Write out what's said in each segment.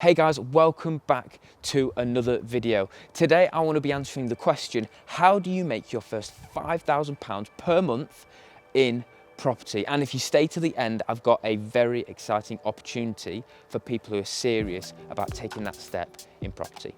Hey guys, welcome back to another video. Today I want to be answering the question, how do you make your first £5,000 per month in property? And if you stay to the end, I've got a very exciting opportunity for people who are serious about taking that step in property.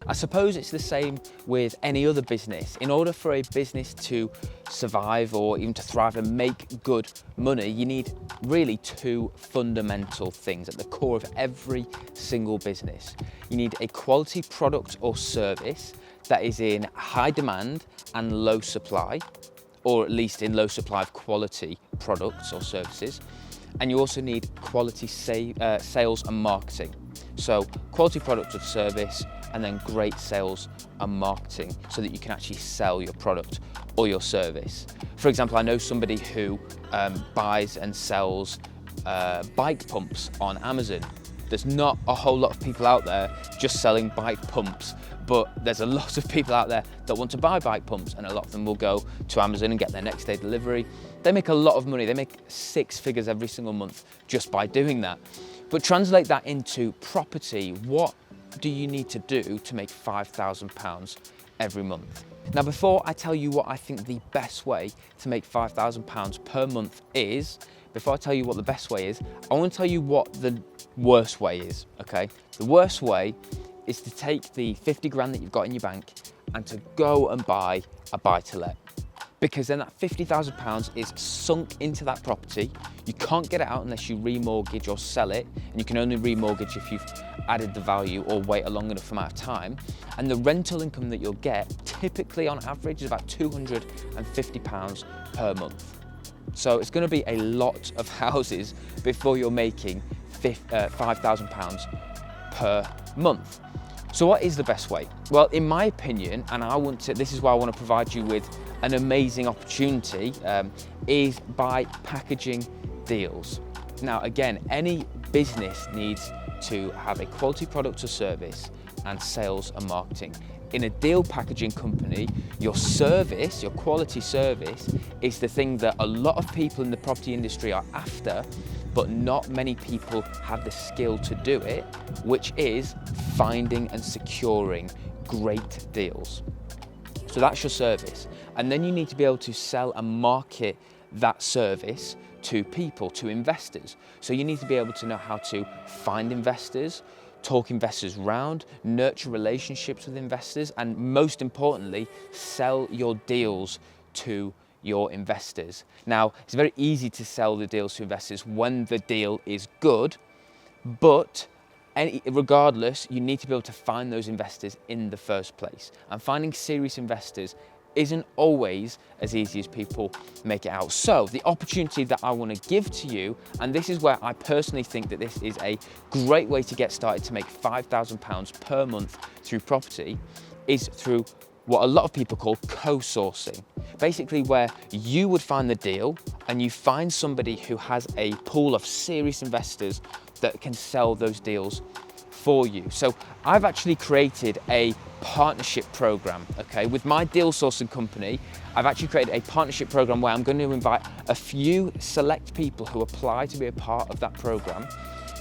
I suppose it's the same with any other business. In order for a business to survive or even to thrive and make good money, you need really two fundamental things at the core of every single business. You need a quality product or service that is in high demand and low supply, or at least in low supply of quality products or services. And you also need quality sales and marketing. So quality product or service, and then great sales and marketing so that you can actually sell your product or your service. For example, I know somebody who buys and sells bike pumps on Amazon. There's not a whole lot of people out there just selling bike pumps, but there's a lot of people out there that want to buy bike pumps, and a lot of them will go to Amazon and get their next day delivery. They make a lot of money. They make six figures every single month just by doing that. But translate that into property. What do you need to do to make £5,000 every month? Now, before I tell you what I think the best way to make £5,000 per month is, before I tell you what the best way is, I want to tell you what the worst way is, okay? The worst way is to take the 50 grand that you've got in your bank and to go and buy a buy-to-let. Because then that £50,000 is sunk into that property. You can't get it out unless you remortgage or sell it, and you can only remortgage if you've added the value or wait a long enough amount of time. And the rental income that you'll get, typically on average, is about £250 per month. So it's going to be a lot of houses before you're making £5,000 per month. So what is the best way? Well, in my opinion, and this is why I want to provide you with an amazing opportunity, is by packaging deals. Now, again, any business needs to have a quality product or service and sales and marketing. In a deal packaging company, your service, your quality service, is the thing that a lot of people in the property industry are after, but not many people have the skill to do it, which is finding and securing great deals. So that's your service. And then you need to be able to sell and market that service to people, to investors. So you need to be able to know how to find investors, talk investors round, nurture relationships with investors, and most importantly, sell your deals to your investors. Now, it's very easy to sell the deals to investors when the deal is good, but regardless, you need to be able to find those investors in the first place. And finding serious investors isn't always as easy as people make it out. So the opportunity that I want to give to you, and this is where I personally think that this is a great way to get started to make £5,000 per month through property, is through what a lot of people call co-sourcing. Basically where you would find the deal and you find somebody who has a pool of serious investors that can sell those deals for you. So I've actually created a partnership program, okay? With my deal sourcing company, I've actually created a partnership program where I'm going to invite a few select people who apply to be a part of that program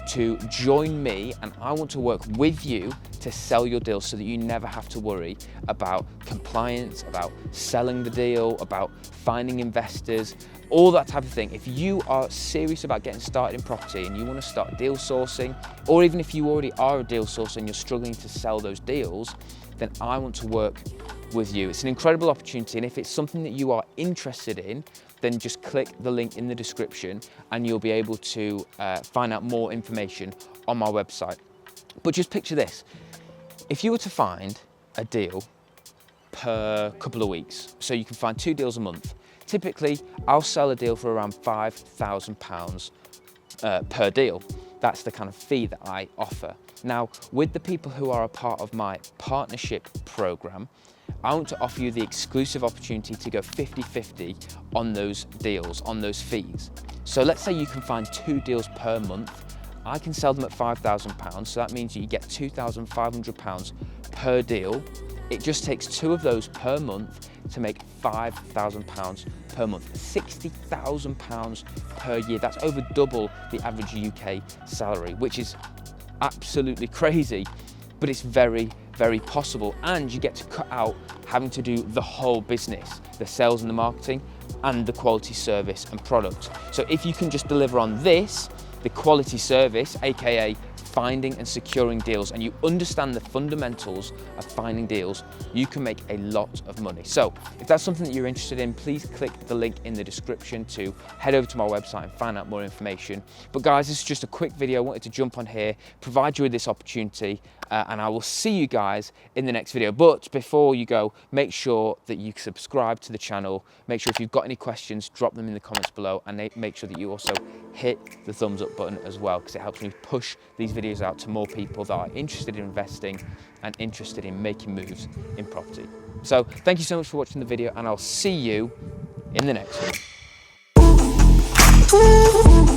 to join me, and I want to work with you to sell your deal so that you never have to worry about compliance, about selling the deal, about finding investors, all that type of thing. If you are serious about getting started in property and you want to start deal sourcing, or even if you already are a deal sourcer and you're struggling to sell those deals, then I want to work with you. It's an incredible opportunity, and if it's something that you are interested in, then just click the link in the description and you'll be able to find out more information on my website. But just picture this. If you were to find a deal per couple of weeks, so you can find 2 deals a month, typically I'll sell a deal for around £5,000 per deal. That's the kind of fee that I offer. Now, with the people who are a part of my partnership program, I want to offer you the exclusive opportunity to go 50-50 on those deals, on those fees. So let's say you can find 2 deals per month. I can sell them at £5,000, so that means you get £2,500 per deal. It just takes 2 of those per month to make £5,000 per month, £60,000 per year. That's over double the average UK salary, which is absolutely crazy, but it's very, very possible. And you get to cut out having to do the whole business, the sales and the marketing, and the quality service and product. So if you can just deliver on this, the quality service, AKA finding and securing deals, and you understand the fundamentals of finding deals, you can make a lot of money. So if that's something that you're interested in, please click the link in the description to head over to my website and find out more information. But guys, this is just a quick video. I wanted to jump on here, provide you with this opportunity, and I will see you guys in the next video. But before you go, make sure that you subscribe to the channel. Make sure if you've got any questions, drop them in the comments below, and make sure that you also hit the thumbs up button as well, because it helps me push these videos out to more people that are interested in investing and interested in making moves in property. So thank you so much for watching the video, and I'll see you in the next one.